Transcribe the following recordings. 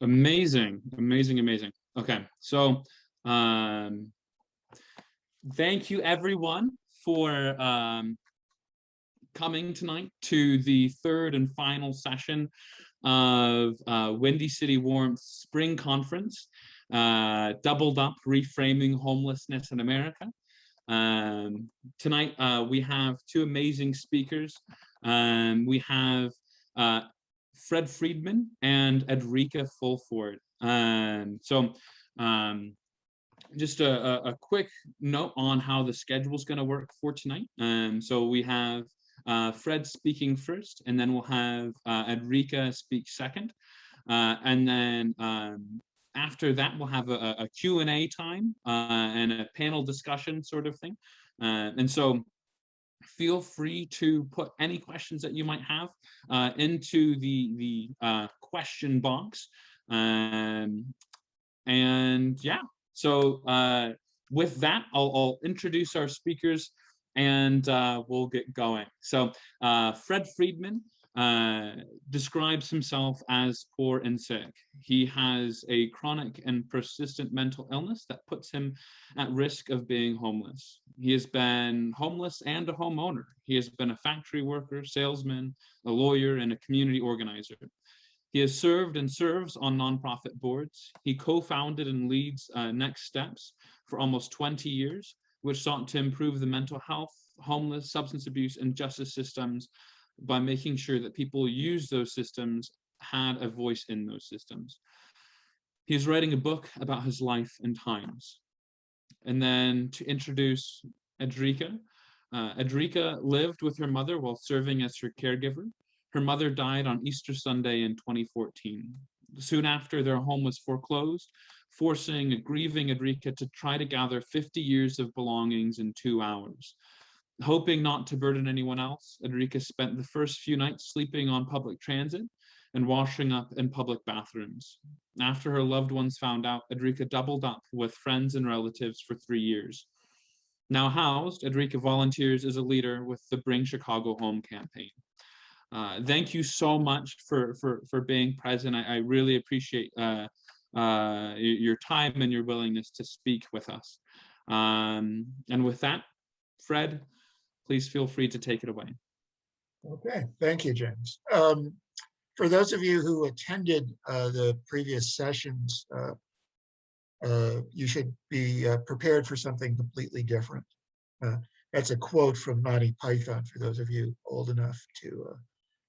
Amazing, amazing, amazing. Okay, so um, thank you everyone for coming tonight to the third and final session of Windy City Warmth Spring Conference, doubled up Reframing Homelessness in America. Tonight we have two amazing speakers. We have Fred Friedman and Edrica Fulford. Just a quick note on how the schedule is going to work for tonight. So we have Fred speaking first, and then we'll have Edrica speak second. And then after that, we'll have a Q&A time and a panel discussion sort of thing. And so feel free to put any questions that you might have into the question box. And yeah, so with that, I'll introduce our speakers and we'll get going. So Fred Friedman describes himself as poor and sick. He has a chronic and persistent mental illness that puts him at risk of being homeless. He has been homeless and a homeowner. He has been a factory worker, salesman, a lawyer, and a community organizer. He has served and serves on nonprofit boards. He co-founded and leads Next Steps for almost 20 years, which sought to improve the mental health, homeless, substance abuse, and justice systems by making sure that people use those systems, had a voice in those systems. He is writing a book about his life and times. And then to introduce Edrica. Edrica lived with her mother while serving as her caregiver. Her mother died on Easter Sunday in 2014. Soon after, their home was foreclosed, forcing a grieving Edrica to try to gather 50 years of belongings in 2 hours. Hoping not to burden anyone else, Edrica spent the first few nights sleeping on public transit and washing up in public bathrooms. After her loved ones found out, Edrica doubled up with friends and relatives for 3 years. Now housed, Edrica volunteers as a leader with the Bring Chicago Home campaign. Thank you so much for being present. I really appreciate your time and your willingness to speak with us. And with that, Fred, please feel free to take it away. Okay, thank you, James. For those of you who attended the previous sessions, you should be prepared for something completely different. That's a quote from Monty Python, for those of you old enough to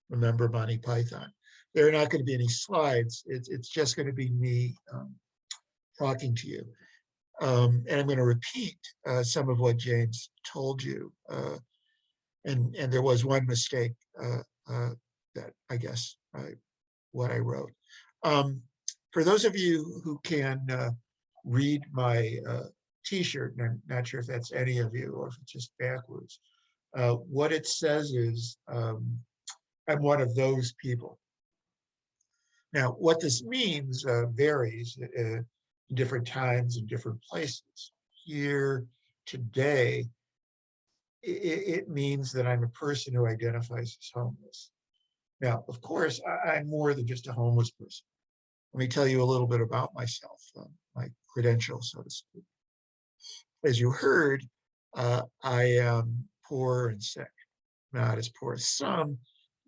remember Monty Python. There are not going to be any slides. It's just going to be me talking to you. And I'm going to repeat some of what James told you. And there was one mistake that I guess what I wrote. For those of you who can read my t-shirt, and I'm not sure if that's any of you or if it's just backwards, what it says is, I'm one of those people. Now, what this means varies in different times and different places. Here, today, it means that I'm a person who identifies as homeless. Now, of course, I'm more than just a homeless person. Let me tell you a little bit about myself, my credentials, so to speak. As you heard, I am poor and sick, not as poor as some,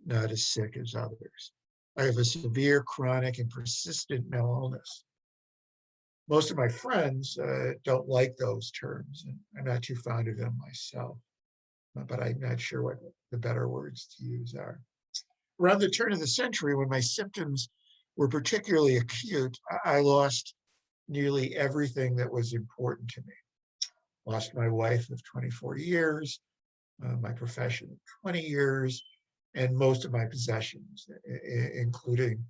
not as sick as others. I have a severe, chronic, and persistent mental illness. Most of my friends don't like those terms, and I'm not too fond of them myself, but I'm not sure what the better words to use are. Around the turn of the century, when my symptoms were particularly acute, I lost nearly everything that was important to me. Lost my wife of 24 years, my profession of 20 years, and most of my possessions, including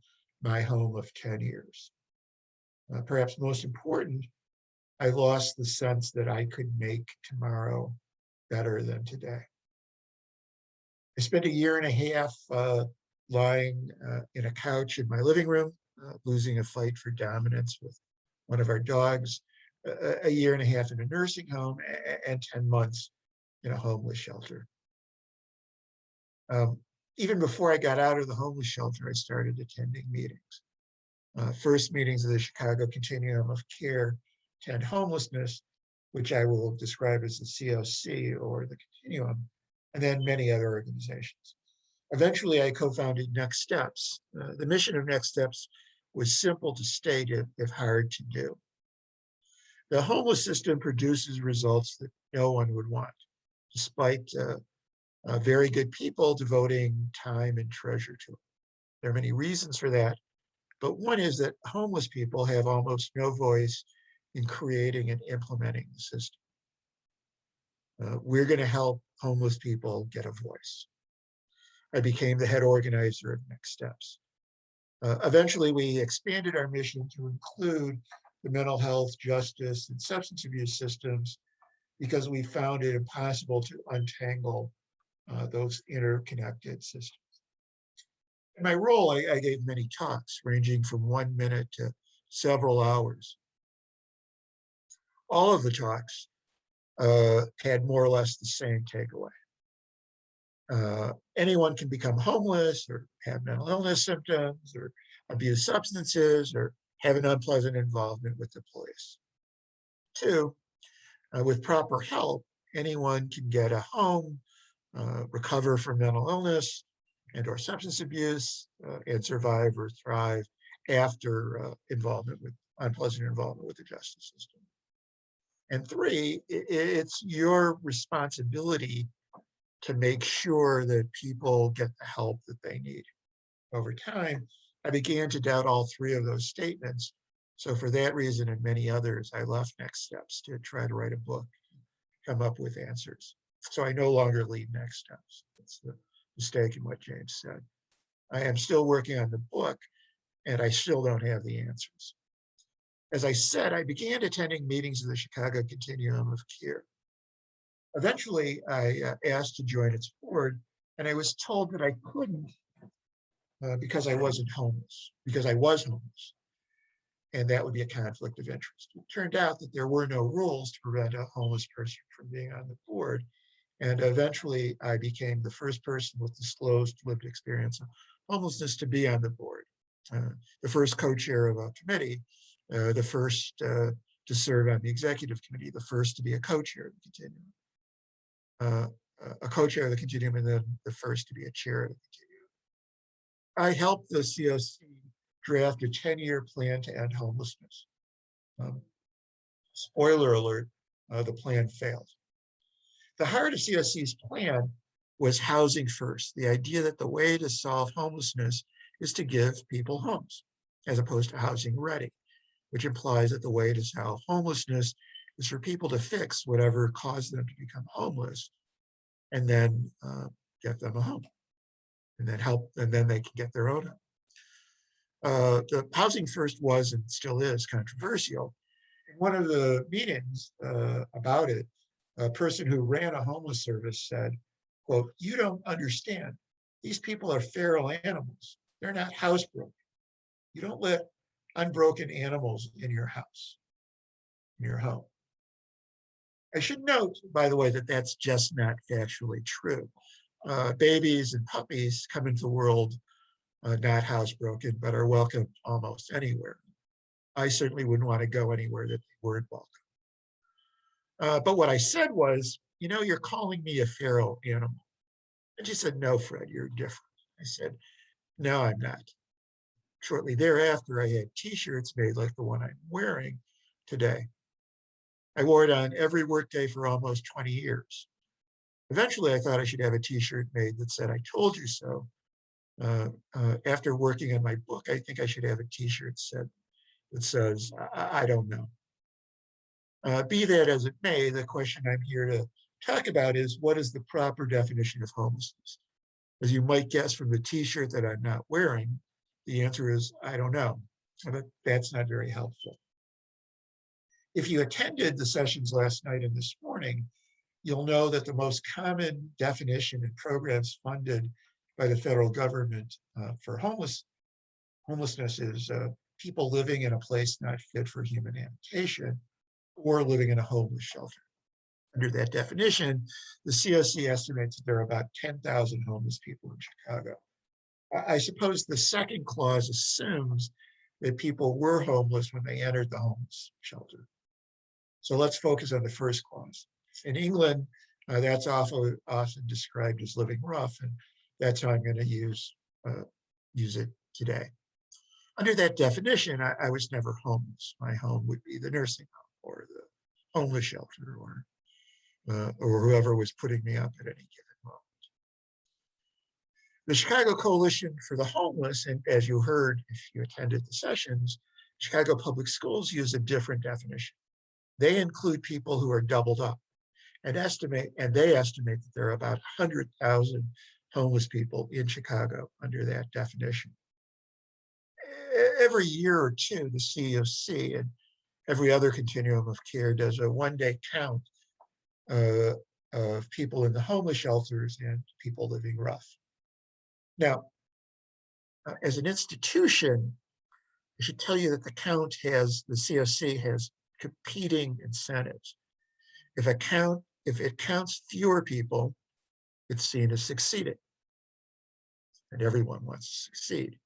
my home of 10 years. Perhaps most important, I lost the sense that I could make tomorrow better than today. I spent 1.5 years lying in a couch in my living room, losing a fight for dominance with one of our dogs, 1.5 years in a nursing home, and 10 months in a homeless shelter. Even before I got out of the homeless shelter, I started attending meetings. first meetings of the Chicago Continuum of Care to End Homelessness, which I will describe as the COC or the Continuum, and then many other organizations. Eventually, I co-founded Next Steps. The mission of Next Steps was simple to state, if hard to do. The homeless system produces results that no one would want, despite very good people devoting time and treasure to it. There are many reasons for that, but one is that homeless people have almost no voice in creating and implementing the system. We're going to help homeless people get a voice. I became the head organizer of Next Steps. Eventually, we expanded our mission to include the mental health, justice, and substance abuse systems because we found it impossible to untangle those interconnected systems. In my role, I gave many talks ranging from 1 minute to several hours. All of the talks had more or less the same takeaway. Anyone can become homeless or have mental illness symptoms or abuse substances or have an unpleasant involvement with the police. 2, with proper help, anyone can get a home, recover from mental illness and or substance abuse, and survive or thrive after unpleasant involvement with the justice system. And 3, it's your responsibility to make sure that people get the help that they need. Over time, I began to doubt all 3 of those statements. So for that reason and many others, I left Next Steps to try to write a book, come up with answers. So I no longer lead Next Steps. That's the mistake in what James said. I am still working on the book, and I still don't have the answers. As I said, I began attending meetings of the Chicago Continuum of Care. Eventually, I asked to join its board, and I was told that I couldn't because I wasn't homeless, because I was homeless, and that would be a conflict of interest. It turned out that there were no rules to prevent a homeless person from being on the board, and eventually I became the first person with disclosed lived experience of homelessness to be on the board, the first co-chair of a committee, the first to serve on the executive committee, the first to be a co-chair of the Continuum. A co-chair of the Continuum, and then the first to be a chair of the Continuum. I helped the COC draft a 10-year plan to end homelessness. Spoiler alert, the plan failed. The heart of COC's plan was housing first, the idea that the way to solve homelessness is to give people homes, as opposed to housing ready, which implies that the way to solve homelessness is for people to fix whatever caused them to become homeless and then get them a home and then help, and then they can get their own home. The housing first was and still is controversial. In one of the meetings about it, a person who ran a homeless service said, quote, "You don't understand. These people are feral animals. They're not housebroken. You don't let unbroken animals in your house, in your home." I should note, by the way, that that's just not factually true. Babies and puppies come into the world not housebroken, but are welcome almost anywhere. I certainly wouldn't want to go anywhere that they weren't welcome. But what I said was, you're calling me a feral animal. And she said, "No, Fred, you're different." I said, "No, I'm not." Shortly thereafter, I had t-shirts made like the one I'm wearing today. I wore it on every workday for almost 20 years. Eventually, I thought I should have a t-shirt made that said, "I told you so." After working on my book, I think I should have a t-shirt that says, I don't know." Be that as it may, the question I'm here to talk about is, what is the proper definition of homelessness? As you might guess from the t-shirt that I'm not wearing, the answer is, I don't know. But that's not very helpful. If you attended the sessions last night and this morning, you'll know that the most common definition in programs funded by the federal government for homelessness is people living in a place not fit for human habitation or living in a homeless shelter. Under that definition, the COC estimates that there are about 10,000 homeless people in Chicago. I suppose the second clause assumes that people were homeless when they entered the homeless shelter. So let's focus on the first clause. In England, that's often described as living rough, and that's how I'm going to use it today. Under that definition, I was never homeless. My home would be the nursing home or the homeless shelter or whoever was putting me up at any given moment. The Chicago Coalition for the Homeless, and as you heard if you attended the sessions, Chicago Public Schools use a different definition. They include people who are doubled up and they estimate that there are about 100,000 homeless people in Chicago under that definition. Every year or two, the COC and every other continuum of care does a one-day count of people in the homeless shelters and people living rough. Now, as an institution, I should tell you that the COC has competing incentives. If it counts fewer people, it's seen as succeeding, and everyone wants to succeed.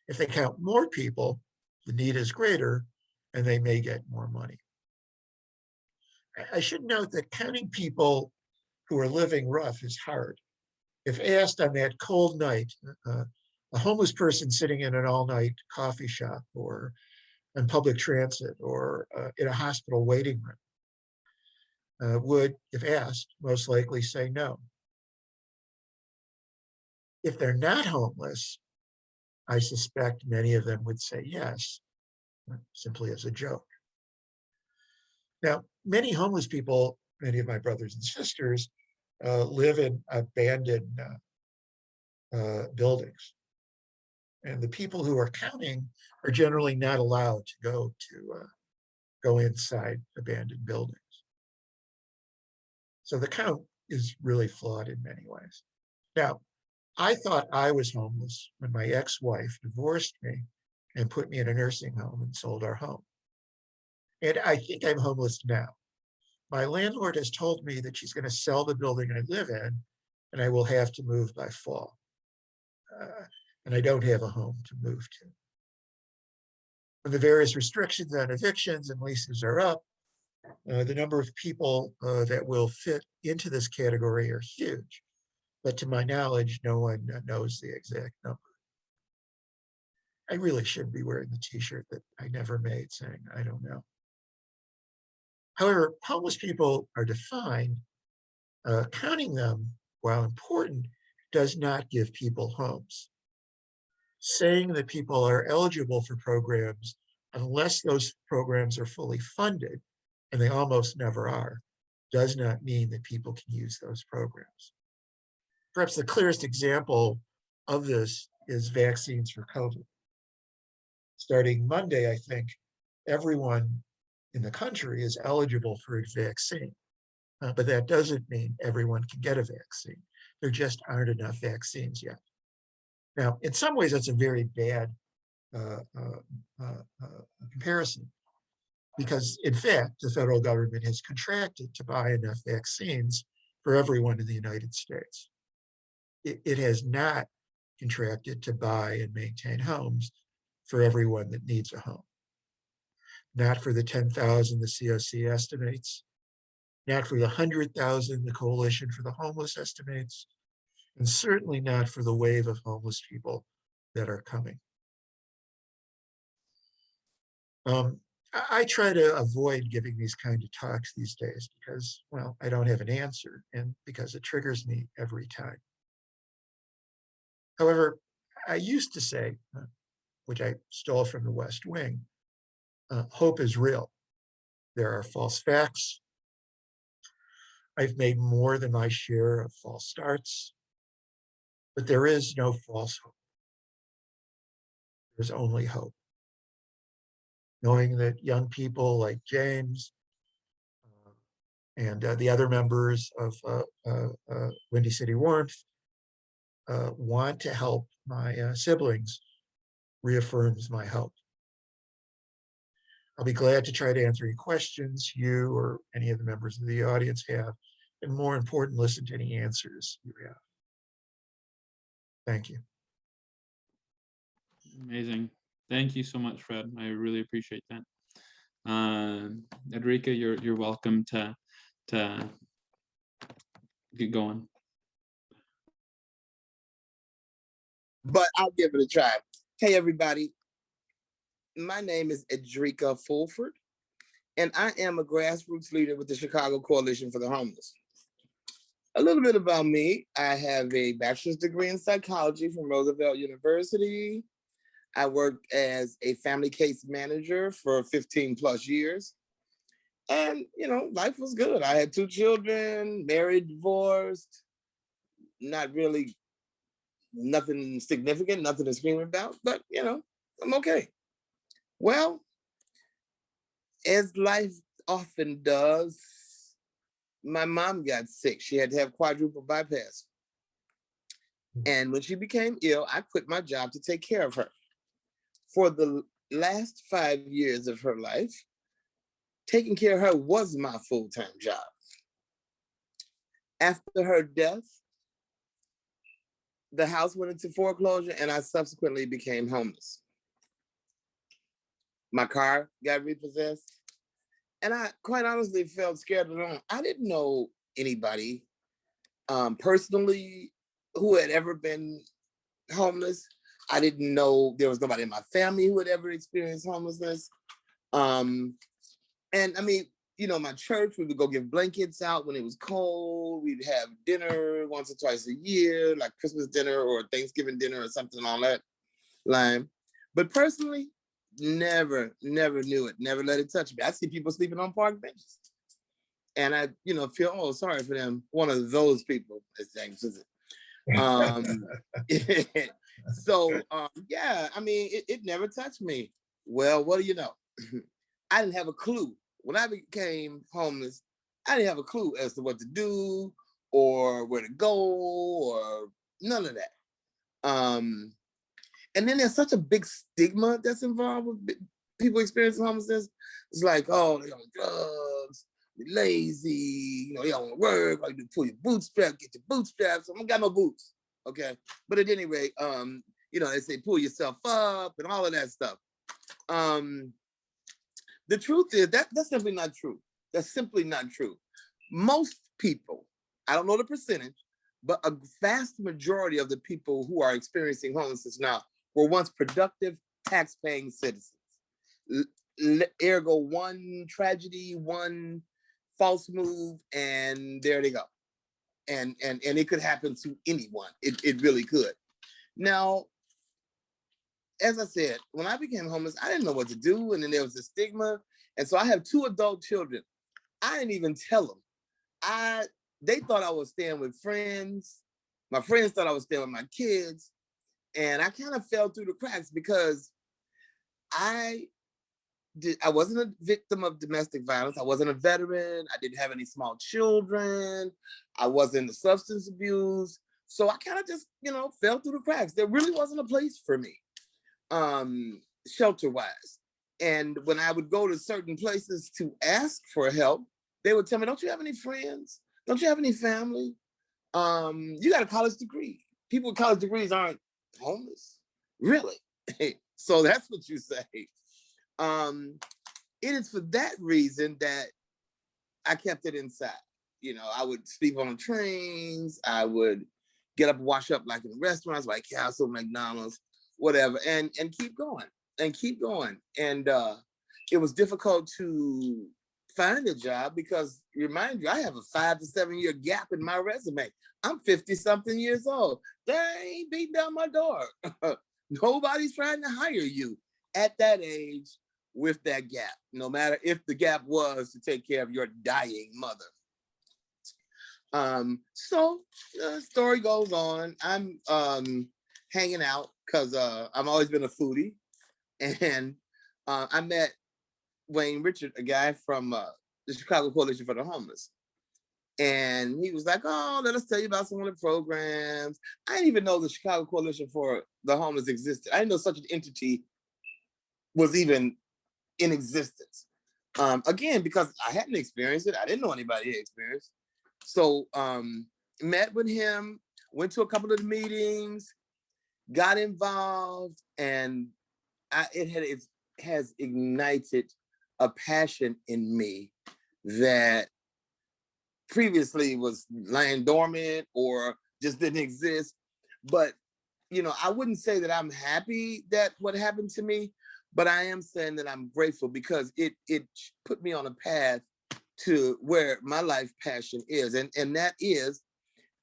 If they count more people, the need is greater, and they may get more money. I should note that counting people who are living rough is hard. If asked on that cold night, a homeless person sitting in an all-night coffee shop or on public transit or in a hospital waiting room would, if asked, most likely say no. If they're not homeless, I suspect many of them would say yes, simply as a joke. Now, many homeless people, many of my brothers and sisters, live in abandoned buildings. And the people who are counting are generally not allowed to go inside abandoned buildings. So the count is really flawed in many ways. Now, I thought I was homeless when my ex-wife divorced me and put me in a nursing home and sold our home. And I think I'm homeless now. My landlord has told me that she's going to sell the building I live in, and I will have to move by fall. And I don't have a home to move to. When the various restrictions on evictions and leases are up, the number of people that will fit into this category are huge. But to my knowledge, no one knows the exact number. I really should be wearing the t-shirt that I never made saying, I don't know. However, homeless people are defined. Counting them, while important, does not give people homes. Saying that people are eligible for programs unless those programs are fully funded, and they almost never are, does not mean that people can use those programs. Perhaps the clearest example of this is vaccines for COVID. Starting Monday, I think, everyone in the country is eligible for a vaccine. But that doesn't mean everyone can get a vaccine. There just aren't enough vaccines yet. Now, in some ways, that's a very bad comparison, because in fact, the federal government has contracted to buy enough vaccines for everyone in the United States. It has not contracted to buy and maintain homes for everyone that needs a home. Not for the 10,000 the COC estimates, not for the 100,000 the Coalition for the Homeless estimates, and certainly not for the wave of homeless people that are coming. I try to avoid giving these kind of talks these days because, well, I don't have an answer and because it triggers me every time. However, I used to say, which I stole from the West Wing, hope is real. There are false facts. I've made more than my share of false starts, but there is no false hope. There's only hope. Knowing that young people like James and the other members of Windy City Warmth want to help my siblings reaffirms my hope. I'll be glad to try to answer any questions you or any of the members of the audience have, and more important, listen to any answers you have. Thank you. Amazing. Thank you so much, Fred. I really appreciate that. Edrica, you're welcome to get going. But I'll give it a try. Hey, everybody. My name is Edrica Fulford, and I am a grassroots leader with the Chicago Coalition for the Homeless. A little bit about me. I have a bachelor's degree in psychology from Roosevelt University. I worked as a family case manager for 15 plus years. And, life was good. I had 2 children, married, divorced, not really nothing significant, nothing to scream about, but, I'm okay. Well, as life often does, my mom got sick. She had to have quadruple bypass. And when she became ill, I quit my job to take care of her. For the last 5 years of her life, taking care of her was my full-time job. After her death, the house went into foreclosure and I subsequently became homeless. My car got repossessed. And I quite honestly felt scared alone. I didn't know anybody personally who had ever been homeless. I didn't know there was nobody in my family who had ever experienced homelessness. And I mean, my church, we would go give blankets out when it was cold. We'd have dinner once or twice a year, like Christmas dinner or Thanksgiving dinner or something on that line. But personally, never knew it, never let it touch me. I see people sleeping on park benches. And I, feel, oh, sorry for them. One of those people, as James says it. So, yeah, I mean, it never touched me. Well, what do you know? I didn't have a clue. When I became homeless, I didn't have a clue as to what to do or where to go or none of that. And then there's such a big stigma that's involved with people experiencing homelessness. It's like, oh, they're on drugs, they're lazy, they don't want to work, like you pull your bootstrap, get your bootstraps. I don't got no boots, okay? But at any rate, they say pull yourself up and all of that stuff. The truth is that's simply not true. That's simply not true. Most people, I don't know the percentage, but a vast majority of the people who are experiencing homelessness now were once productive, tax-paying citizens. Ergo, one tragedy, one false move, and there they go. And it could happen to anyone. It really could. Now, as I said, when I became homeless, I didn't know what to do, and then there was a stigma. And so I have 2 adult children. I didn't even tell them. They thought I was staying with friends. My friends thought I was staying with my kids. And I kind of fell through the cracks because I wasn't a victim of domestic violence. I wasn't a veteran. I didn't have any small children. I wasn't into substance abuse. So I kind of just, fell through the cracks. There really wasn't a place for me, shelter-wise. And when I would go to certain places to ask for help, they would tell me, don't you have any friends? Don't you have any family? You got a college degree. People with college degrees aren't homeless. Really? So that's what you say. It is for that reason that I kept it inside. I would sleep on the trains. I would get up and wash up like in restaurants, like Castle, McDonald's, whatever, and keep going and keep going. And it was difficult to find a job because, remind you, I have a 5 to 7 year gap in my resume. I'm 50 something years old. They ain't beating down my door. Nobody's trying to hire you at that age with that gap, no matter if the gap was to take care of your dying mother. So the story goes on. I'm hanging out because I've always been a foodie, and I met Wayne Richard, a guy from the Chicago Coalition for the Homeless. And he was like, oh, let us tell you about some of the programs. I didn't even know the Chicago Coalition for the Homeless existed. I didn't know such an entity was even in existence. Again, because I hadn't experienced it. I didn't know anybody had experienced. So met with him, went to a couple of the meetings, got involved, and it has ignited a passion in me that previously was lying dormant or just didn't exist. But, you know, I wouldn't say that I'm happy that what happened to me, but I am saying that I'm grateful because it put me on a path to where my life passion is. And that is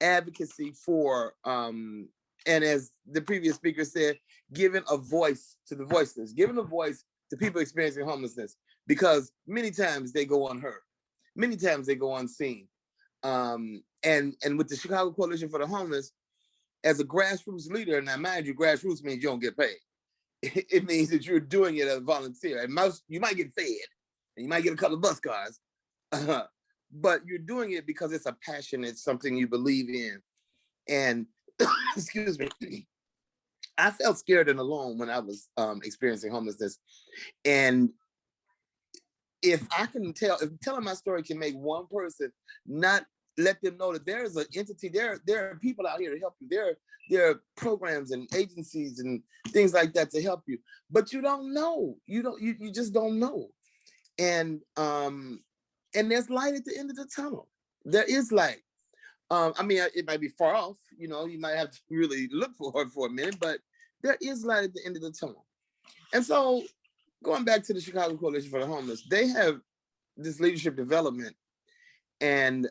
advocacy for, and as the previous speaker said, giving a voice to the voiceless, giving a voice to people experiencing homelessness, because many times they go unheard, many times they go unseen. And with the Chicago Coalition for the Homeless, as a grassroots leader, now mind you, grassroots means you don't get paid. It means that you're doing it as a volunteer. And you might get fed, and you might get a couple of bus cars, but you're doing it because it's a passion, it's something you believe in. And excuse me, I felt scared and alone when I was experiencing homelessness. And if telling my story can make one person not let them know that there is an entity, there are people out here to help you. There are programs and agencies and things like that to help you, but you don't know. You just don't know. And there's light at the end of the tunnel. There is light. I mean, it might be far off, you know, you might have to really look for it for a minute, but there is light at the end of the tunnel. And so going back to the Chicago Coalition for the Homeless, they have this leadership development, and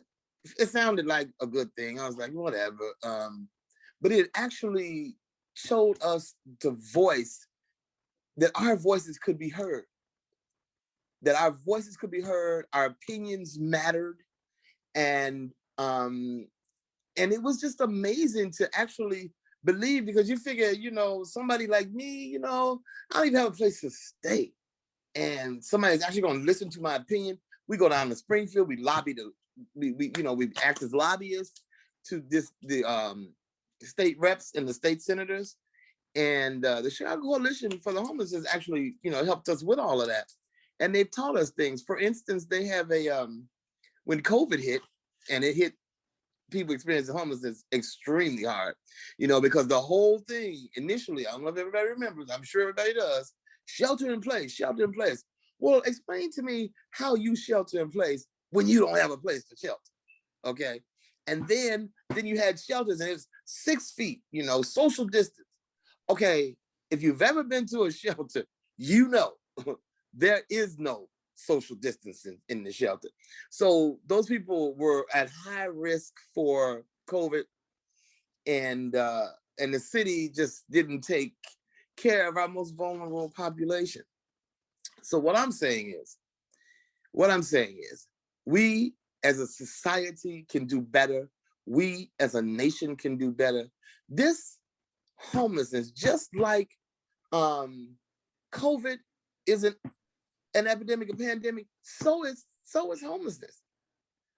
it sounded like a good thing. I was like, whatever. But it actually showed us the voice, that our voices could be heard, our opinions mattered. And it was just amazing to actually believe, because you figure, you know, somebody like me, you know, I don't even have a place to stay, and somebody's actually going to listen to my opinion. We go down to Springfield, we act as lobbyists to the state reps and the state senators, and the Chicago Coalition for the Homeless has actually, you know, helped us with all of that, and they've taught us things. For instance, they have when COVID hit, and it hit people experiencing homelessness extremely hard, you know, because the whole thing initially, I don't know if everybody remembers, I'm sure everybody does, shelter in place, shelter in place. Well, explain to me how you shelter in place when you don't have a place to shelter, okay? And then you had shelters, and it's 6 feet, you know, social distance. Okay, if you've ever been to a shelter, you know, there is no social distancing in the shelter. So those people were at high risk for COVID, and the city just didn't take care of our most vulnerable population. So what I'm saying is, we as a society can do better. We as a nation can do better. This homelessness, just like COVID isn't an epidemic, a pandemic, so is homelessness.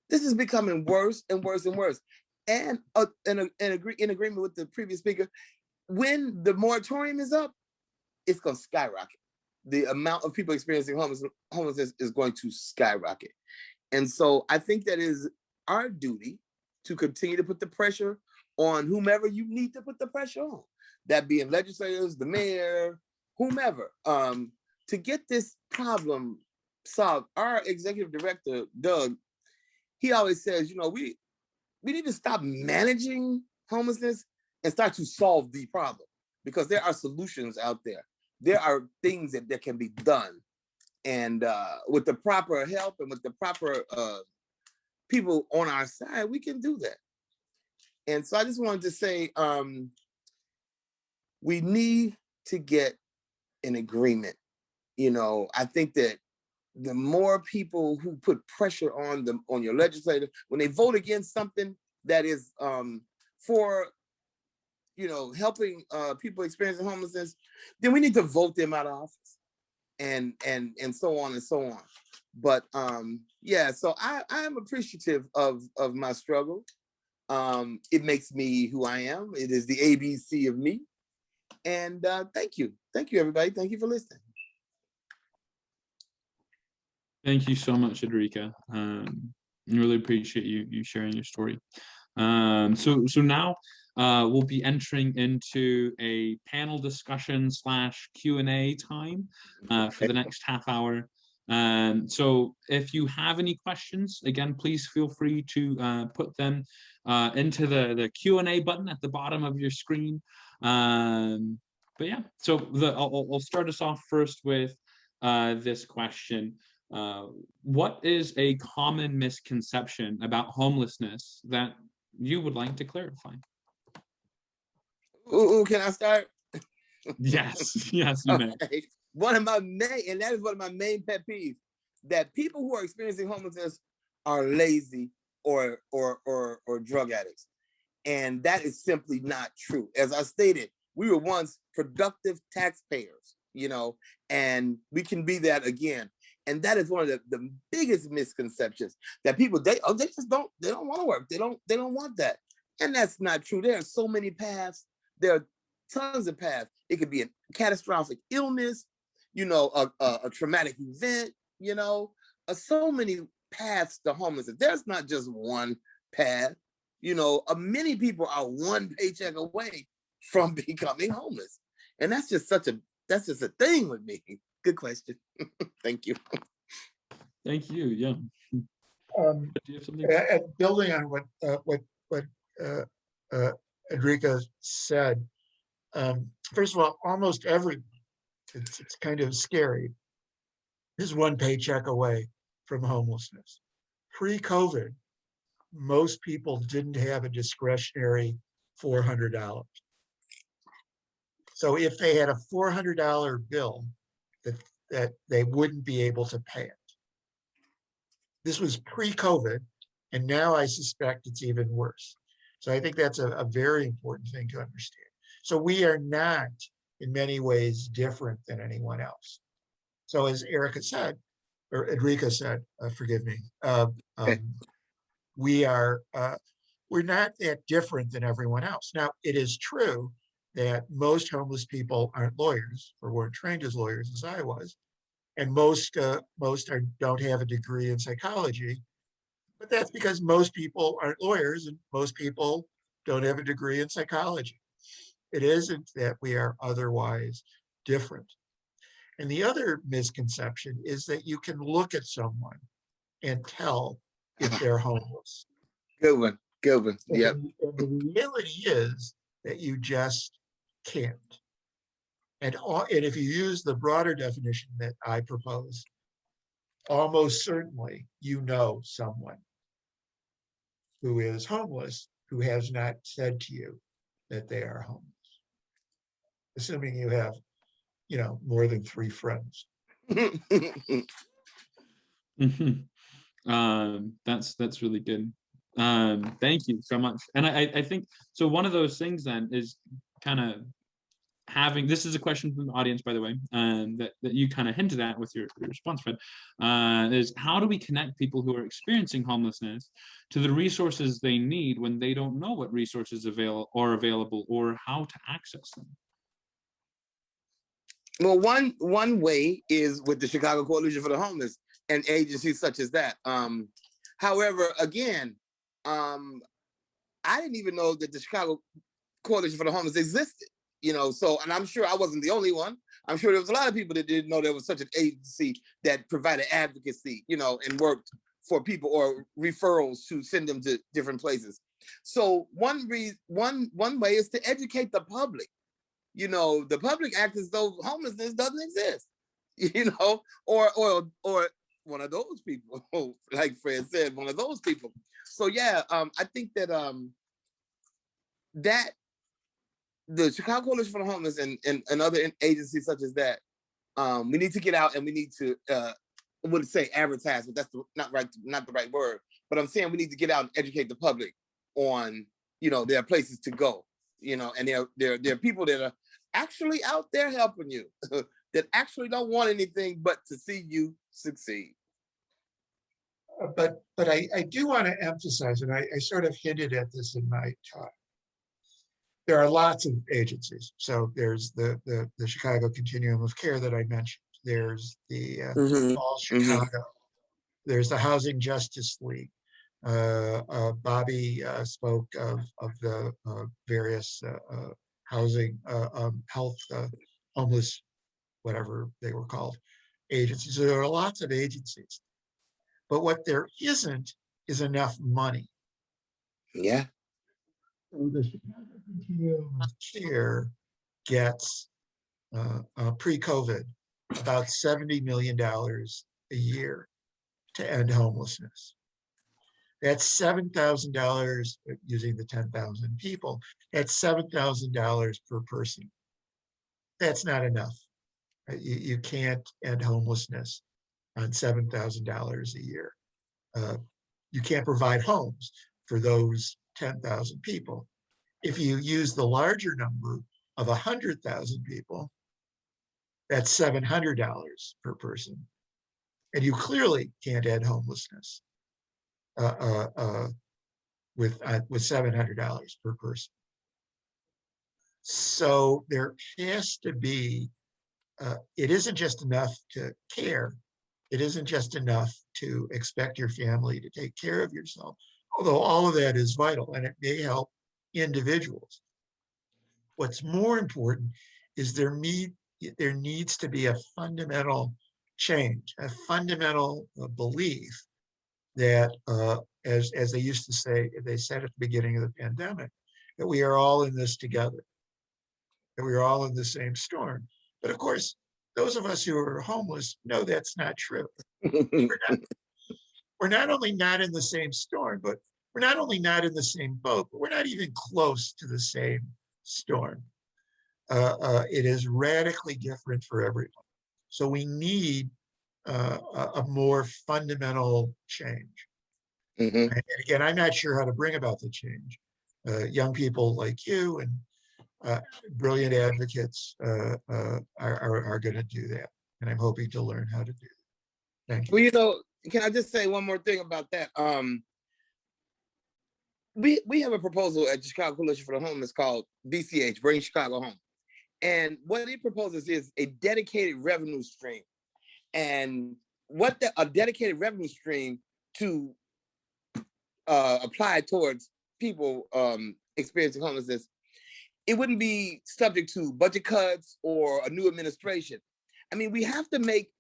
This is becoming worse and worse and worse. And in agreement with the previous speaker, when the moratorium is up, it's going to skyrocket. The amount of people experiencing homelessness is going to skyrocket. And so I think that is our duty to continue to put the pressure on whomever you need to put the pressure on, that being legislators, the mayor, whomever, to get this problem solved. Our executive director, Doug, he always says, you know, we need to stop managing homelessness and start to solve the problem, because there are solutions out there. There are things that can be done. And with the proper help and with the proper people on our side, we can do that. And so I just wanted to say, we need to get an agreement. You know, I think that the more people who put pressure on your legislator, when they vote against something that is for, you know, helping people experiencing homelessness, then we need to vote them out of office, and so on and so on. But yeah, so I am appreciative of my struggle. It makes me who I am. It is the ABC of me. And thank you everybody. Thank you for listening. Thank you so much, Edrica. I really appreciate you sharing your story. So now we'll be entering into a panel discussion / Q&A time for the next half hour. So if you have any questions, again, please feel free to put them into the Q&A button at the bottom of your screen. But yeah, so I'll start us off first with this question. What is a common misconception about homelessness that you would like to clarify? Ooh, can I start? Yes, yes, you may. Okay. One of my main pet peeves, that people who are experiencing homelessness are lazy or drug addicts. And that is simply not true. As I stated, we were once productive taxpayers, and we can be that again. And that is one of the biggest misconceptions, that people, they just don't want to work. They don't want that. And that's not true. There are so many paths. There are tons of paths. It could be a catastrophic illness, a traumatic event, so many paths to homelessness. There's not just one path. Many people are one paycheck away from becoming homeless. And that's just a thing with me. Good question. Thank you. Thank you. Yeah. Do you have something? Building on what Edrica said, first of all, almost everyone, it's kind of scary, is one paycheck away from homelessness. Pre-COVID, most people didn't have a discretionary $400. So if they had a $400 bill, that they wouldn't be able to pay it. This was pre-COVID, and now I suspect it's even worse. So I think that's a very important thing to understand. So we are not, in many ways, different than anyone else. So as Edrica said, forgive me, we're not that different than everyone else. Now, it is true that most homeless people aren't lawyers, or weren't trained as lawyers as I was, and most don't have a degree in psychology. But that's because most people aren't lawyers, and most people don't have a degree in psychology. It isn't that we are otherwise different. And the other misconception is that you can look at someone and tell if they're homeless. Good one. Yep. And the reality is that you just can't. And if you use the broader definition that I propose, almost certainly you know someone who is homeless who has not said to you that they are homeless, assuming you have, more than 3 friends. That's really good. Thank you so much. And I think so. One of those things then is kind of having, this is a question from the audience, by the way, that you kind of hinted at with your response, Fred, is how do we connect people who are experiencing homelessness to the resources they need when they don't know what resources are available or how to access them? Well, one way is with the Chicago Coalition for the Homeless and agencies such as that. However, again, I didn't even know that the Chicago Coalition for the Homeless existed. So, and I'm sure I wasn't the only one. I'm sure there was a lot of people that didn't know there was such an agency that provided advocacy, and worked for people or referrals to send them to different places. So one way is to educate the public. The public acts as though homelessness doesn't exist, or one of those people, like Fred said, one of those people. So yeah, I think that that the Chicago Coalition for the Homeless and other agencies such as that, we need to get out and we need to, I wouldn't say advertise, but that's not the right word. But I'm saying we need to get out and educate the public on, there are places to go, and there are people that are actually out there helping you, that actually don't want anything but to see you succeed. But I do want to emphasize, and I sort of hinted at this in my talk, there are lots of agencies. So there's the Chicago Continuum of Care that I mentioned. There's the All Chicago. There's the Housing Justice League. Bobby spoke of the various housing, health, homeless, whatever they were called, agencies. So there are lots of agencies, but what there isn't is enough money. Yeah. So the Chicago Continuum of Care gets pre-COVID about $70 million a year to end homelessness. That's $7,000 using the 10,000 people. That's $7,000 per person. That's not enough. You can't end homelessness on $7,000 a year. You can't provide homes for those 10,000 people. If you use the larger number of 100,000 people, that's $700 per person. And you clearly can't end homelessness with $700 per person. So there has to be, it isn't just enough to care. It isn't just enough to expect your family to take care of yourself, although all of that is vital and it may help individuals. What's more important is there needs to be a fundamental change, a fundamental belief that, as they used to say, they said at the beginning of the pandemic, that we are all in this together, that we are all in the same storm. But of course, those of us who are homeless know that's not true. We're not only not in the same storm, but we're not only not in the same boat, but we're not even close to the same storm. It is radically different for everyone. So we need a more fundamental change. Mm-hmm. And again, I'm not sure how to bring about the change. Young people like you and brilliant advocates are going to do that. And I'm hoping to learn how to do that. Thank you. Well, you know, can I just say one more thing about that? We have a proposal at the Chicago Coalition for the Homeless called BCH, Bring Chicago Home. And what it proposes is a dedicated revenue stream. And a dedicated revenue stream to apply towards people experiencing homelessness, it wouldn't be subject to budget cuts or a new administration. I mean, we have to make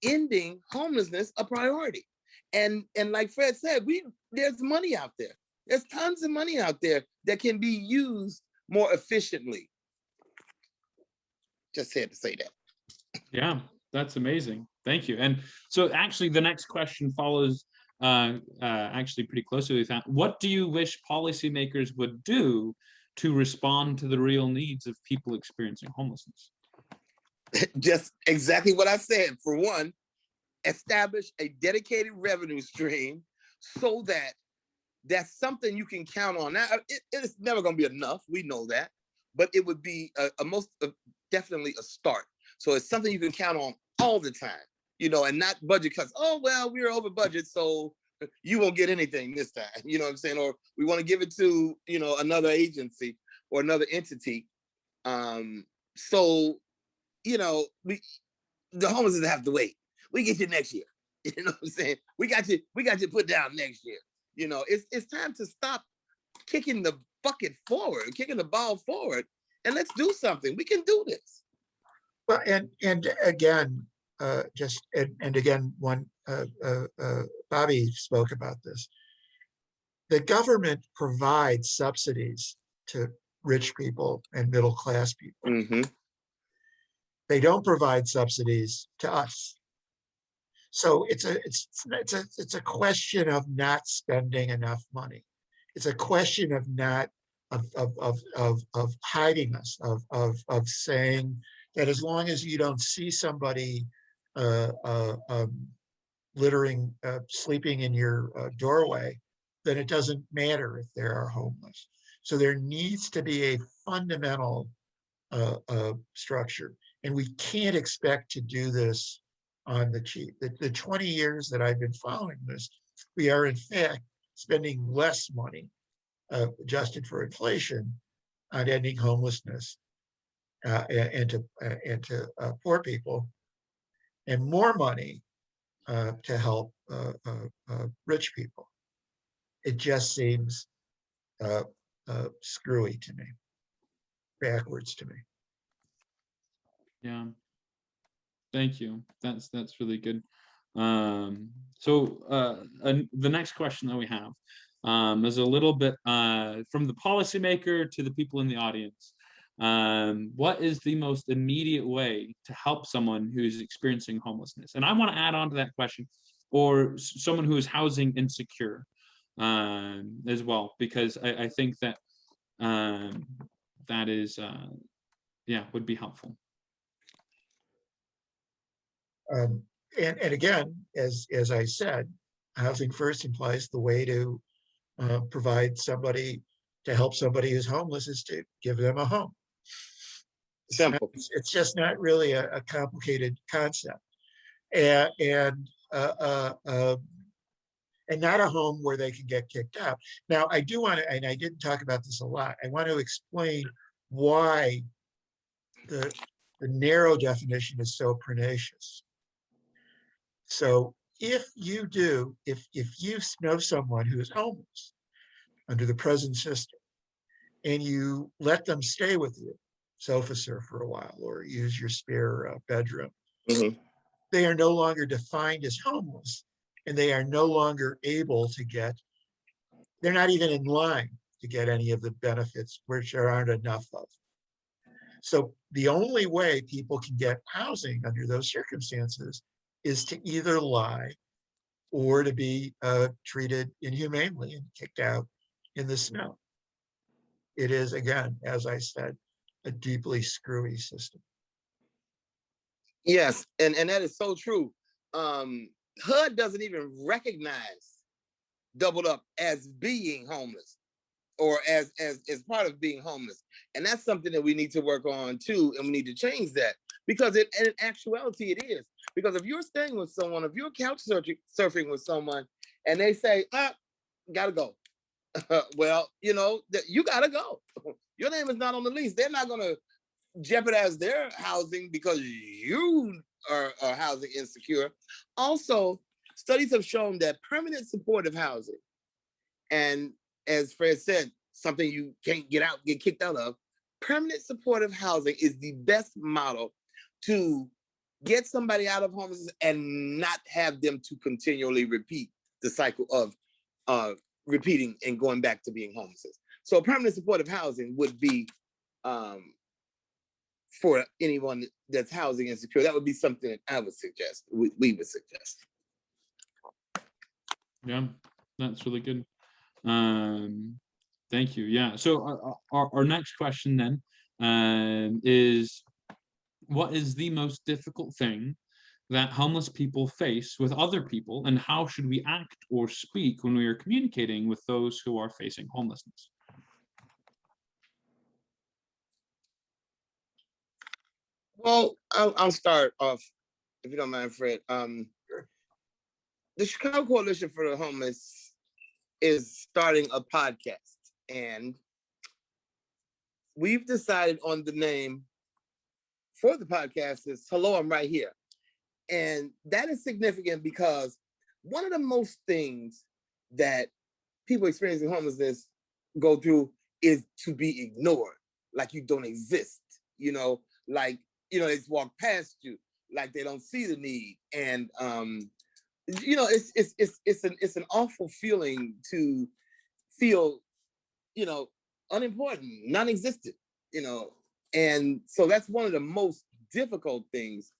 ending homelessness a priority. And like Fred said, there's money out there. There's tons of money out there that can be used more efficiently. Just had to say that. Yeah, that's amazing. Thank you. And so actually the next question follows actually pretty closely with that. What do you wish policymakers would do to respond to the real needs of people experiencing homelessness? Just exactly what I said. For one, establish a dedicated revenue stream so that that's something you can count on. Now, it's never going to be enough. We know that, but it would be definitely a start. So it's something you can count on all the time, you know, and not budget cuts. Oh, well, we're over budget, so you won't get anything this time. You know what I'm saying? Or we want to give it to, you know, another agency or another entity. So, you know, the homeless have to wait. We get you next year. You know what I'm saying? We got you put down next year. You know, it's time to stop kicking the bucket forward, kicking the ball forward, and let's do something. We can do this. Well, and again, again, Bobby spoke about this. The government provides subsidies to rich people and middle class people. Mm-hmm. They don't provide subsidies to us. So it's a question of not spending enough money. It's a question of not of hiding us, of saying that as long as you don't see somebody littering, sleeping in your doorway, then it doesn't matter if they are homeless. So there needs to be a fundamental structure, and we can't expect to do this on the cheap. The 20 years that I've been following this, we are in fact spending less money, adjusted for inflation, on ending homelessness and to poor people, and more money to help rich people. it just seems screwy to me, backwards to me. Yeah. Thank you. That's really good. The next question that we have is a little bit from the policymaker to the people in the audience. What is the most immediate way to help someone who's experiencing homelessness? And I want to add on to that question, or someone who is housing insecure as well, because I think that that is, would be helpful. And again, as I said, housing first implies the way to provide somebody, to help somebody who's homeless, is to give them a home. Simple. It's just not really a complicated concept, and not a home where they can get kicked out. Now, I do want to, and I didn't talk about this a lot, I want to explain why the narrow definition is so pernicious. So if you know someone who is homeless under the present system, and you let them stay with you, sofa surf for a while, or use your spare bedroom, they are no longer defined as homeless, and they are no longer able to get, they're not even in line to get any of the benefits, which there aren't enough of. So the only way people can get housing under those circumstances is to either lie or to be treated inhumanely and kicked out in the snow. It is, again, as I said, a deeply screwy system. Yes, and that is so true. HUD doesn't even recognize doubled up as being homeless, or as part of being homeless. And that's something that we need to work on too, and we need to change that, because in actuality it is. Because if you're staying with someone, if you're couch surfing with someone, and they say, gotta go. Well, you gotta go. Your name is not on the lease. They're not gonna jeopardize their housing because you are housing insecure. Also, studies have shown that permanent supportive housing, and as Fred said, something you can't get kicked out of, permanent supportive housing is the best model to get somebody out of homelessness and not have them to continually repeat the cycle of repeating and going back to being homeless. So permanent supportive housing would be for anyone that's housing insecure. That would be something that I would suggest, we would suggest. Yeah, that's really good. Thank you. Yeah. So our next question then is, what is the most difficult thing that homeless people face with other people, and how should we act or speak when we are communicating with those who are facing homelessness? Well, I'll start off, if you don't mind, Fred. The Chicago Coalition for the Homeless is starting a podcast, and we've decided on the name for the podcast is Hello, I'm Right Here. And that is significant because one of the most things that people experiencing homelessness go through is to be ignored, like you don't exist, like, they just walk past you, like they don't see the need. And, it's an awful feeling to feel, unimportant, non-existent, and so that's one of the most difficult things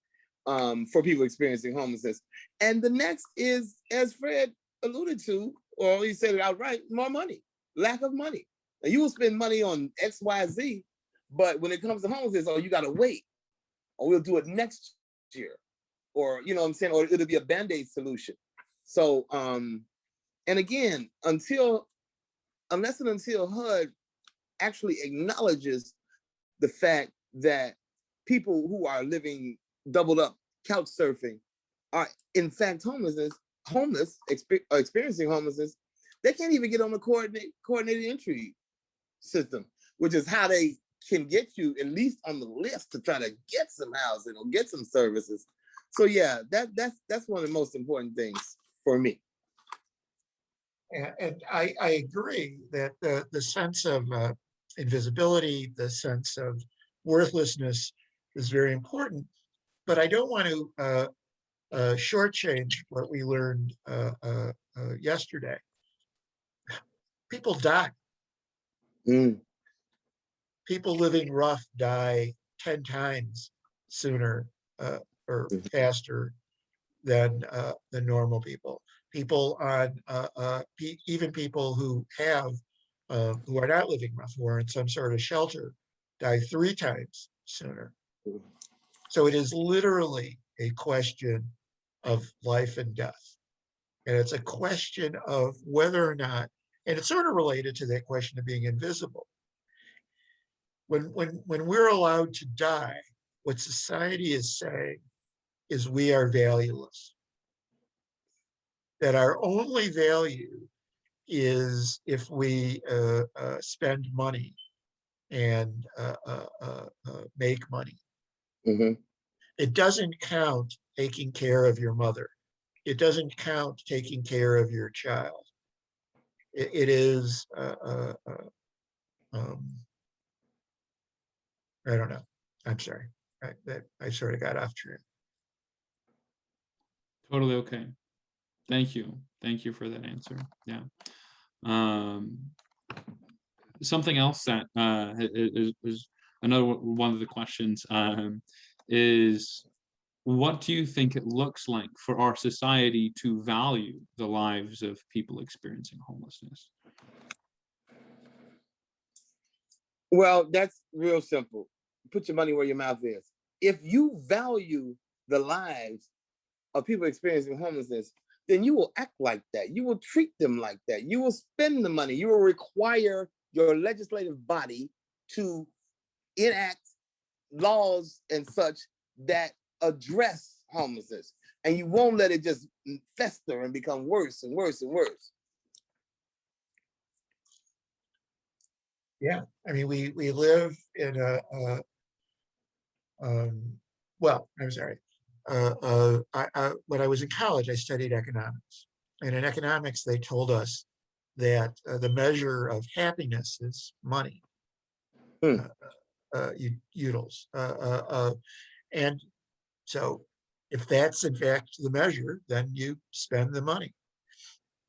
for people experiencing homelessness. And the next is, as Fred alluded to, or he said it outright, more money, lack of money. Now, you will spend money on X, Y, Z, but when it comes to homelessness, you got to wait, or we'll do it next year, or, what I'm saying, or it'll be a Band-Aid solution. So, and again, until HUD actually acknowledges the fact that people who are living doubled up, couch surfing, are in fact experiencing homelessness, they can't even get on the coordinated entry system, which is how they can get you at least on the list to try to get some housing or get some services. So yeah, that's one of the most important things for me. And I agree that the sense of invisibility, the sense of worthlessness is very important, but I don't want to shortchange what we learned yesterday. People die. Mm. People living rough die 10 times sooner or faster than normal people. People on even people who have who are not living rough, who are in some sort of shelter, die 3 times sooner. So it is literally a question of life and death, and it's a question of whether or not, and it's sort of related to that question of being invisible. When we're allowed to die, what society is saying is we are valueless. That our only value is if we spend money and make money. Mm-hmm. It doesn't count taking care of your mother. It doesn't count taking care of your child. It is, I don't know. I'm sorry. I sort of got off track. Totally okay. Thank you. Thank you for that answer. Yeah. Something else that is another one of the questions is, what do you think it looks like for our society to value the lives of people experiencing homelessness? Well, that's real simple. Put your money where your mouth is. If you value the lives of people experiencing homelessness, then you will act like that. You will treat them like that. You will spend the money. You will require your legislative body to enact laws and such that address homelessness. And you won't let it just fester and become worse and worse and worse. Yeah, I mean, we live in well, I'm sorry. When I was in college, I studied economics. And in economics, they told us that the measure of happiness is money, Hmm. utils. And so if that's in fact the measure, then you spend the money.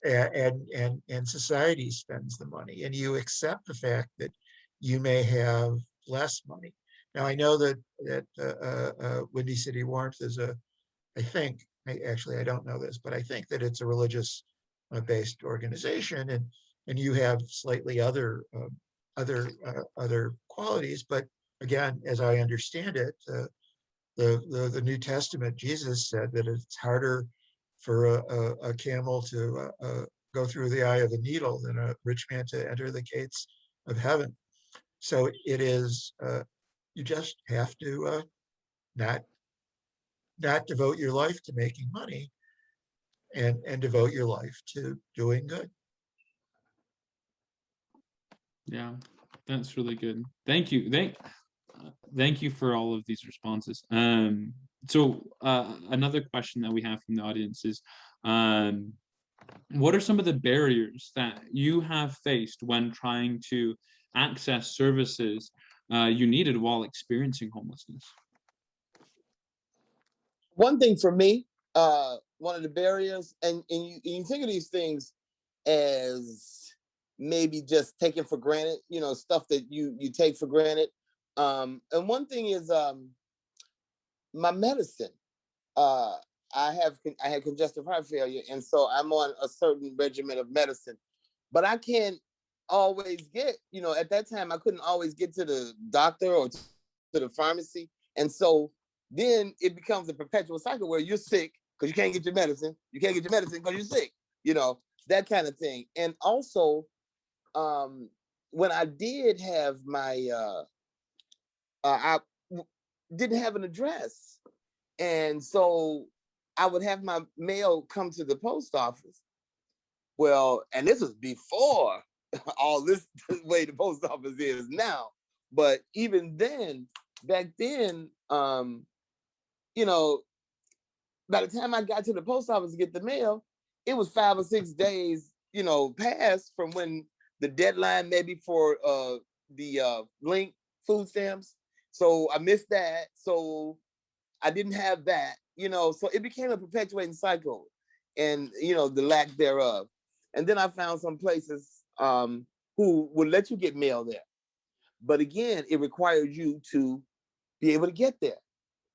And society spends the money, and you accept the fact that you may have less money. Now I know that Windy City Warmth is I think, I don't know this, but I think that it's a religious based organization, and you have slightly other qualities. But again, as I understand it, the New Testament, Jesus said that it's harder for a camel to go through the eye of a needle than a rich man to enter the gates of heaven. So it is, you just have to not devote your life to making money, and devote your life to doing good. Yeah, that's really good. Thank you. Thank you for all of these responses. So another question that we have from the audience is, what are some of the barriers that you have faced when trying to access services you needed while experiencing homelessness? One thing for me, one of the barriers, and you think of these things as maybe just taken for granted, stuff that you take for granted. And one thing is my medicine. Uh, I had congestive heart failure, and so I'm on a certain regimen of medicine, but I can't always get, at that time I couldn't always get to the doctor or to the pharmacy, and so then it becomes a perpetual cycle where you're sick because you can't get your medicine. You can't get your medicine because you're sick. That kind of thing. And also, when I did have my, I didn't have an address. And so I would have my mail come to the post office. Well, and this was before all this way the post office is now. But even then, back then, by the time I got to the post office to get the mail, it was 5 or 6 days passed from when the deadline maybe for the link food stamps. So I missed that. So I didn't have that, so it became a perpetuating cycle and, the lack thereof. And then I found some places who would let you get mail there. But again, it required you to be able to get there.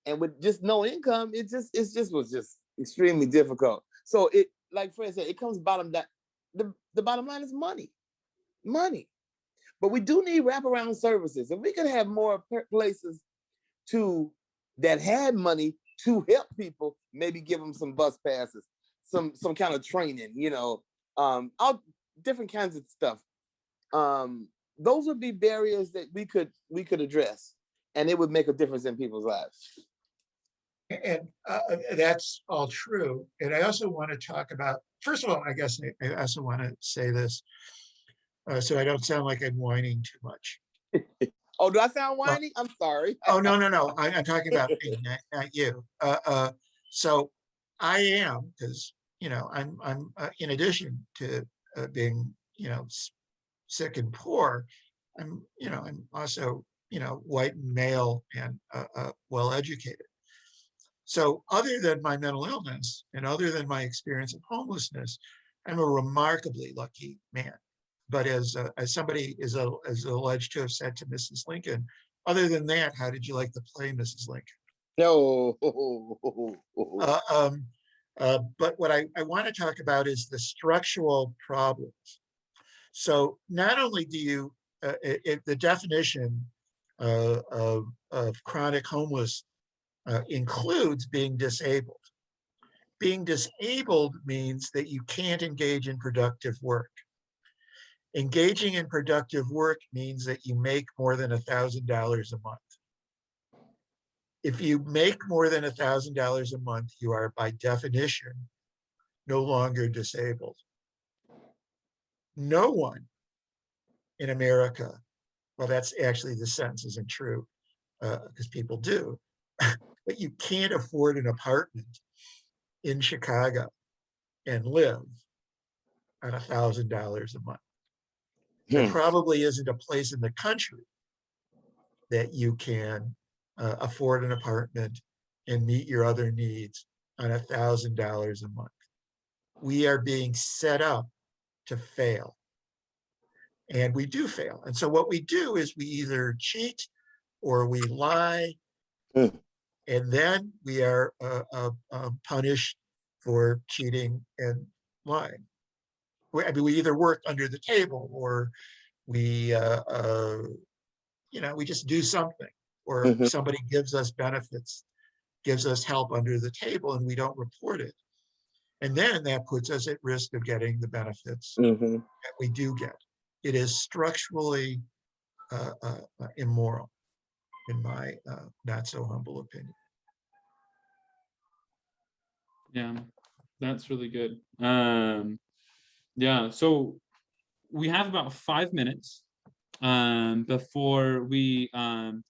And with just no income, it was just extremely difficult. So it, like Fred said, it comes bottom down. The bottom line is money. But we do need wraparound services. If we could have more places that had money to help people, maybe give them some bus passes, some kind of training, all different kinds of stuff. Those would be barriers that we could address, and it would make a difference in people's lives. And that's all true. And I also want to talk about, first of all, I guess I also want to say this so I don't sound like I'm whining too much. Oh, do I sound whiny? I'm sorry. Oh, no. I'm talking about me, not you. So I am, because, I'm in addition to being, sick and poor, I'm also, white and male and well-educated. So other than my mental illness and other than my experience of homelessness, I'm a remarkably lucky man. But as somebody is alleged to have said to Mrs. Lincoln, other than that, how did you like the play, Mrs. Lincoln? No. But what I want to talk about is the structural problems. So not only do you, the definition of chronic homeless includes being disabled. Being disabled means that you can't engage in productive work. Engaging in productive work means that you make more than $1,000 a month. If you make more than $1,000 a month, you are by definition no longer disabled. No one in America, well, that's actually, the sentence isn't true because people do, but you can't afford an apartment in Chicago and live on $1,000 a month. There probably isn't a place in the country that you can afford an apartment and meet your other needs on $1,000 a month. We are being set up to fail. And we do fail. And so what we do is we either cheat or we lie, and then we are punished for cheating and lying. We either work under the table, or we we just do something, or somebody gives us benefits, gives us help under the table, and we don't report it. And then that puts us at risk of getting the benefits that we do get. It is structurally immoral, in my not so humble opinion. Yeah, that's really good. Yeah, so we have about 5 minutes before we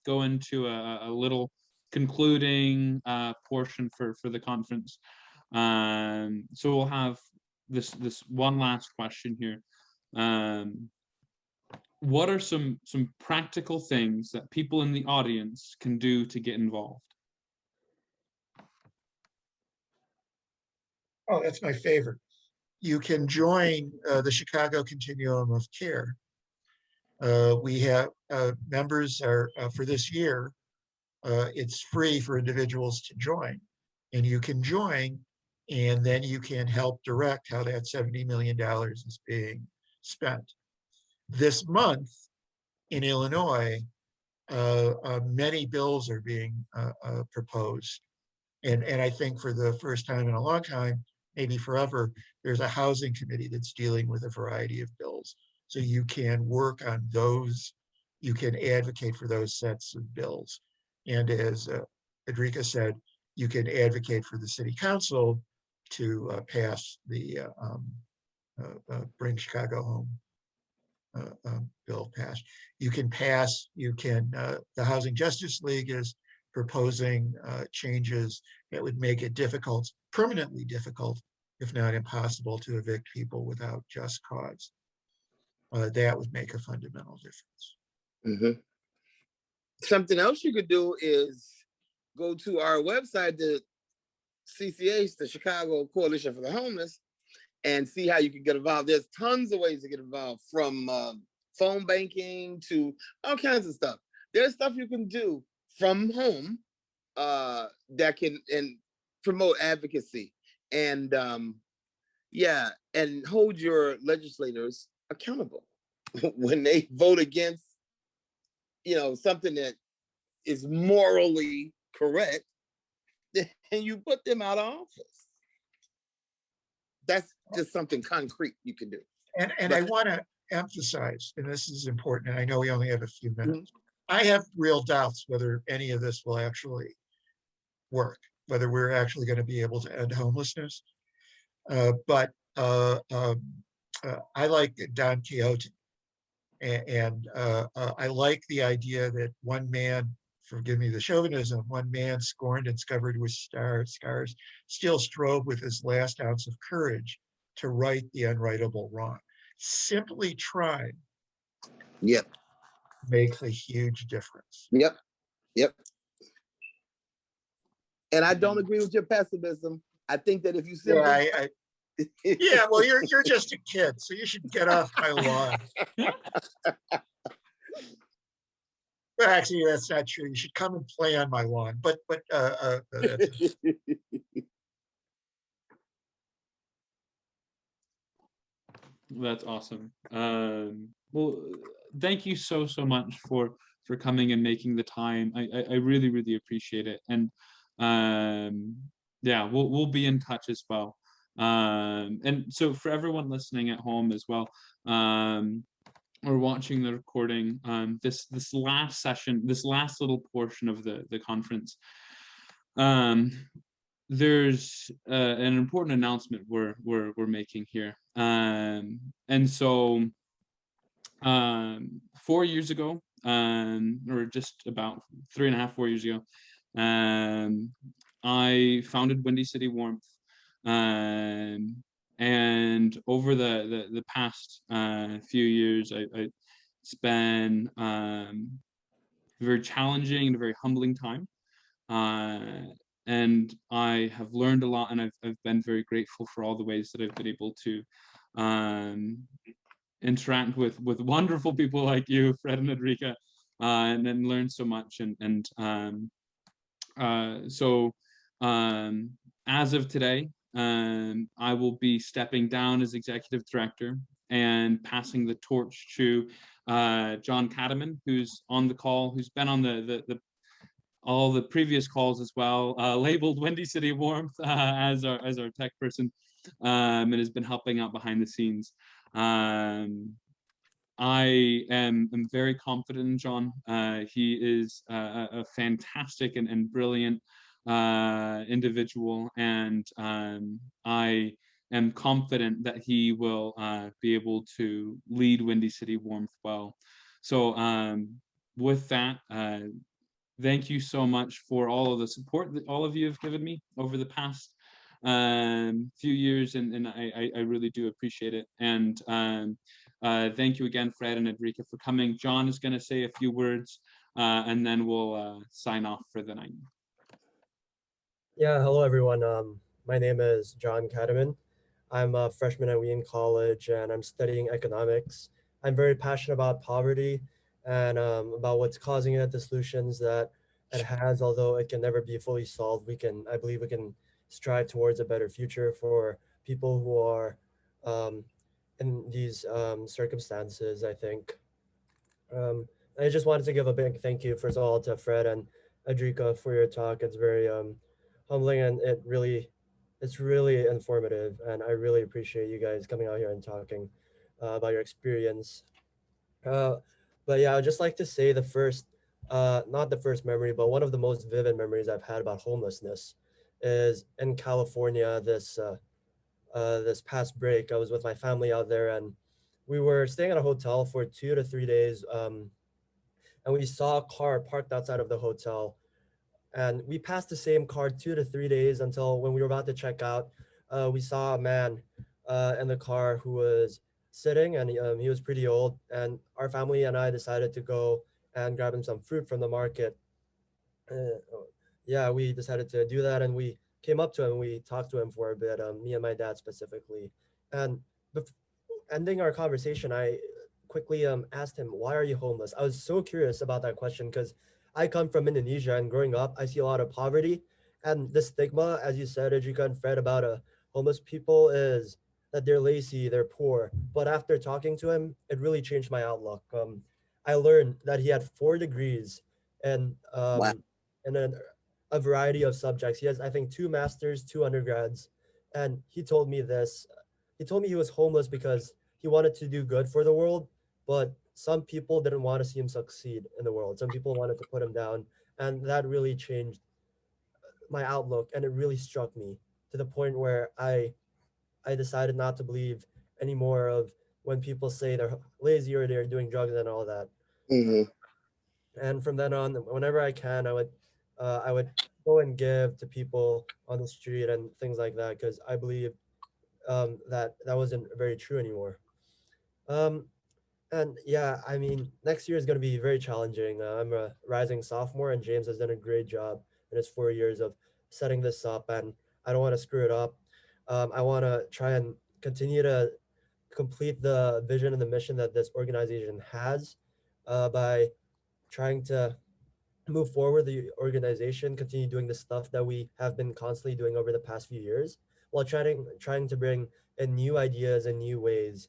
go into a little concluding portion for the conference. So we'll have this one last question here. What are some practical things that people in the audience can do to get involved? Oh, that's my favorite. You can join the Chicago Continuum of Care. We have members are for this year. It's free for individuals to join, and you can join, and then you can help direct how that $70 million is being spent. This month in Illinois, many bills are being proposed. And I think for the first time in a long time, maybe forever, there's a housing committee that's dealing with a variety of bills. So you can work on those, you can advocate for those sets of bills. And as Edrica said, you can advocate for the city council to pass the Bring Chicago Home bill passed. You can pass, the Housing Justice League is proposing changes that would make it difficult, permanently difficult, if not impossible, to evict people without just cause. That would make a fundamental difference. Mm-hmm. Something else you could do is go to our website, the CCH, the Chicago Coalition for the Homeless, and see how you can get involved. There's tons of ways to get involved, from phone banking to all kinds of stuff. There's stuff you can do from home that can promote advocacy and and hold your legislators accountable when they vote against, something that is morally correct, and you put them out of office. That's just something concrete you can do. And I want to emphasize, and this is important, and I know we only have a few minutes, I have real doubts whether any of this will actually work, whether we're actually going to be able to end homelessness. But I like Don Quixote, and I like the idea that one man, forgive me the chauvinism, one man scorned and covered with scars, still strove with his last ounce of courage to right the unrightable wrong. Simply trying makes a huge difference. Yep. And I don't agree with your pessimism. I think that if you simply yeah, well, you're just a kid, so you should get off my lawn. Well, actually, that's not true. You should come and play on my lawn. But that's awesome. Well, thank you so much for coming and making the time. I really, really appreciate it. And yeah, we'll be in touch as well. And so for everyone listening at home as well, or watching the recording, this last session, this last little portion of the conference, there's an important announcement we're making here. And so 4 years ago, or just about 3.5-4 years ago, I founded Windy City Warmth. And over the past few years, it's been a very challenging and a very humbling time. And I have learned a lot, and I've been very grateful for all the ways that I've been able to interact with wonderful people like you, Fred and Edrica, and then learn so much. So as of today, I will be stepping down as executive director and passing the torch to John Cademan, who's on the call, who's been on all the previous calls as well, labeled Windy City Warmth as our tech person, and has been helping out behind the scenes. I am very confident in John. He is a fantastic and brilliant individual, and I am confident that he will be able to lead Windy City Warmth well. So with that, thank you so much for all of the support that all of you have given me over the past few years, and I really do appreciate it. And thank you again, Fred and Edrica, for coming. John is going to say a few words, and then we'll sign off for the night. Yeah, hello everyone. My name is John Cademan. I'm a freshman at Wheaton College, and I'm studying economics. I'm very passionate about poverty and about what's causing it, the solutions that it has. Although it can never be fully solved, I believe we can strive towards a better future for people who are in these circumstances, I think. I just wanted to give a big thank you, first of all, to Fred and Edrica for your talk. It's very humbling, and it's really informative, and I really appreciate you guys coming out here and talking about your experience. But yeah, I'd just like to say not the first memory, but one of the most vivid memories I've had about homelessness is in California this past break. I was with my family out there, and we were staying at a hotel for 2 to 3 days, and we saw a car parked outside of the hotel. And we passed the same car 2 to 3 days until when we were about to check out, we saw a man in the car who was sitting, and he was pretty old. And our family and I decided to go and grab him some fruit from the market. Uh, yeah, we decided to do that, and we came up to him. We talked to him for a bit, me and my dad specifically. And ending our conversation, I quickly asked him, "Why are you homeless?" I was so curious about that question because I come from Indonesia, and growing up, I see a lot of poverty, and the stigma, as you said, Edrica and Fred, about homeless people is that they're lazy, they're poor. But after talking to him, it really changed my outlook. I learned that he had 4 degrees and Wow. in a variety of subjects. He has, I think, 2 masters, 2 undergrads, and he told me this. He told me he was homeless because he wanted to do good for the world, but some people didn't want to see him succeed in the world. Some people wanted to put him down, and that really changed my outlook, and it really struck me to the point where I decided not to believe anymore of when people say they're lazy or they're doing drugs and all that. Hmm. And from then on, whenever I can, I would go and give to people on the street and things like that because I believe that that wasn't very true anymore. Um, and yeah, I mean, next year is going to be very challenging. I'm a rising sophomore, and James has done a great job in his 4 years of setting this up, and I don't want to screw it up. I want to try and continue to complete the vision and the mission that this organization has by trying to move forward the organization, continue doing the stuff that we have been constantly doing over the past few years, while trying to bring in new ideas and new ways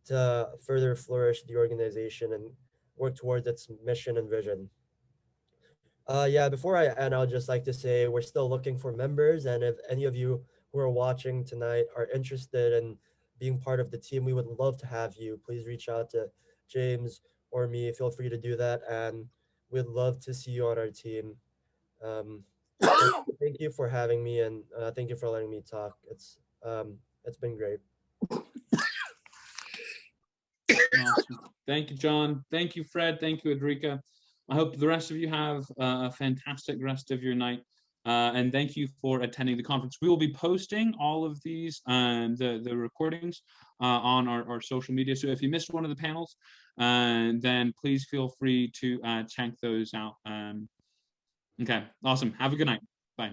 to further flourish the organization and work towards its mission and vision. Yeah, before I end, I'll just like to say we're still looking for members, and if any of you who are watching tonight are interested in being part of the team, we would love to have you. Please reach out to James or me. Feel free to do that, and we'd love to see you on our team. Um, thank you for having me, and thank you for letting me talk. It's been great. Awesome. Thank you, John. Thank you, Fred. Thank you, Edrica. I hope the rest of you have a fantastic rest of your night. And thank you for attending the conference. We will be posting all of these, the recordings on our social media. So if you missed one of the panels, then please feel free to check those out. Okay, awesome. Have a good night. Bye.